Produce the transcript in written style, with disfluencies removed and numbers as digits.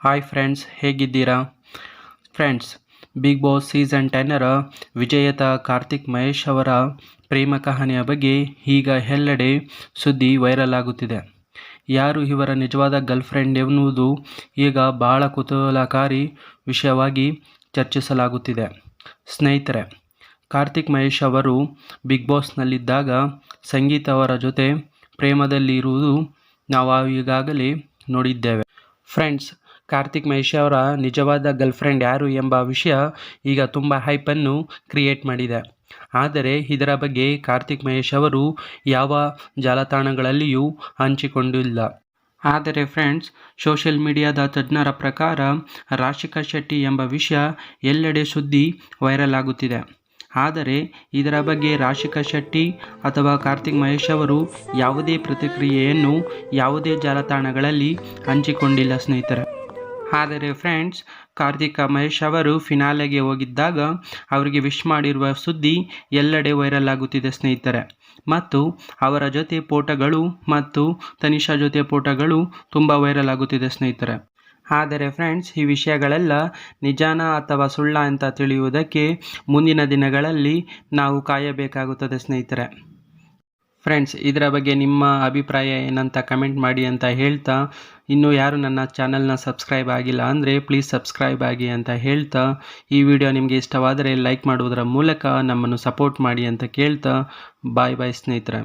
Hi friends, ಹೇಗಿದ್ದೀರಾ friends? Big boss season 10ರ ವಿಜೇತ ಕಾರ್ತಿಕ್ ಮಹೇಶ್ ಅವರ ಪ್ರೇಮ ಕಹಾನಿಯ ಬಗ್ಗೆ ಈಗ ಎಲ್ಲೆಡೆ ಸುದ್ದಿ ವೈರಲ್ ಆಗುತ್ತಿದೆ. ಯಾರು ಇವರ ನಿಜವಾದ ಗರ್ಲ್ಫ್ರೆಂಡ್ ಎನ್ನುವುದು ಈಗ ಬಹಳ ಕುತೂಹಲಕಾರಿ ವಿಷಯವಾಗಿ ಚರ್ಚಿಸಲಾಗುತ್ತಿದೆ. ಸ್ನೇಹಿತರೆ, ಕಾರ್ತಿಕ್ ಮಹೇಶ್ ಅವರು ಬಿಗ್ ಬಾಸ್ನಲ್ಲಿದ್ದಾಗ ಸಂಗೀತ ಅವರ ಜೊತೆ ಪ್ರೇಮದಲ್ಲಿರುವುದು ನಾವು ಈಗಾಗಲೇ ನೋಡಿದ್ದೇವೆ. ಫ್ರೆಂಡ್ಸ್, ಕಾರ್ತಿಕ್ ಮಹೇಶ್ ಅವರ ನಿಜವಾದ ಗರ್ಲ್ಫ್ರೆಂಡ್ ಯಾರು ಎಂಬ ವಿಷಯ ಈಗ ತುಂಬ ಹೈಪನ್ನು ಕ್ರಿಯೇಟ್ ಮಾಡಿದೆ. ಆದರೆ ಇದರ ಬಗ್ಗೆ ಕಾರ್ತಿಕ್ ಮಹೇಶ್ ಅವರು ಯಾವ ಜಾಲತಾಣಗಳಲ್ಲಿಯೂ ಹಂಚಿಕೊಂಡಿಲ್ಲ. ಆದರೆ ಫ್ರೆಂಡ್ಸ್, ಸೋಷಿಯಲ್ ಮೀಡಿಯಾದ ತಜ್ಞರ ಪ್ರಕಾರ ರಾಶಿಕಾ ಶೆಟ್ಟಿ ಎಂಬ ವಿಷಯ ಎಲ್ಲೆಡೆ ಸುದ್ದಿ ವೈರಲ್ ಆಗುತ್ತಿದೆ. ಆದರೆ ಇದರ ಬಗ್ಗೆ ರಾಶಿಕಾ ಶೆಟ್ಟಿ ಅಥವಾ ಕಾರ್ತಿಕ್ ಮಹೇಶ್ ಅವರು ಯಾವುದೇ ಪ್ರತಿಕ್ರಿಯೆಯನ್ನು ಯಾವುದೇ ಜಾಲತಾಣಗಳಲ್ಲಿ ಹಂಚಿಕೊಂಡಿಲ್ಲ ಸ್ನೇಹಿತರೆ. ಆದರೆ ಫ್ರೆಂಡ್ಸ್, ಕಾರ್ತಿಕ್ ಮಹೇಶ್ ಅವರು ಫಿನಾಲೆಗೆ ಹೋಗಿದ್ದಾಗ ಅವರಿಗೆ ವಿಶ್ ಮಾಡಿರುವ ಸುದ್ದಿ ಎಲ್ಲೆಡೆ ವೈರಲ್ ಆಗುತ್ತಿದೆ ಸ್ನೇಹಿತರೆ. ಮತ್ತು ಅವರ ಜೊತೆ ಫೋಟೋಗಳು ಮತ್ತು ತನಿಷಾ ಜೊತೆ ಫೋಟೋಗಳು ತುಂಬ ವೈರಲ್ ಆಗುತ್ತಿದೆ ಸ್ನೇಹಿತರೆ. ಆದರೆ ಫ್ರೆಂಡ್ಸ್, ಈ ವಿಷಯಗಳೆಲ್ಲ ನಿಜಾನ ಅಥವಾ ಸುಳ್ಳ ಅಂತ ತಿಳಿಯುವುದಕ್ಕೆ ಮುಂದಿನ ದಿನಗಳಲ್ಲಿ ನಾವು ಕಾಯಬೇಕಾಗುತ್ತದೆ ಸ್ನೇಹಿತರೆ. ಫ್ರೆಂಡ್ಸ್, ಇದರ ಬಗ್ಗೆ ನಿಮ್ಮ ಅಭಿಪ್ರಾಯ ಏನಂತ ಕಮೆಂಟ್ ಮಾಡಿ ಅಂತ ಹೇಳ್ತಾ, ಇನ್ನೂ ಯಾರು ನನ್ನ ಚಾನಲ್ನ ಸಬ್ಸ್ಕ್ರೈಬ್ ಆಗಿಲ್ಲ ಅಂದರೆ ಪ್ಲೀಸ್ ಸಬ್ಸ್ಕ್ರೈಬ್ ಆಗಿ ಅಂತ ಹೇಳ್ತಾ, ಈ ವಿಡಿಯೋ ನಿಮಗೆ ಇಷ್ಟವಾದರೆ ಲೈಕ್ ಮಾಡುವುದರ ಮೂಲಕ ನಮ್ಮನ್ನು ಸಪೋರ್ಟ್ ಮಾಡಿ ಅಂತ ಕೇಳ್ತಾ, ಬಾಯ್ ಸ್ನೇಹಿತರೆ.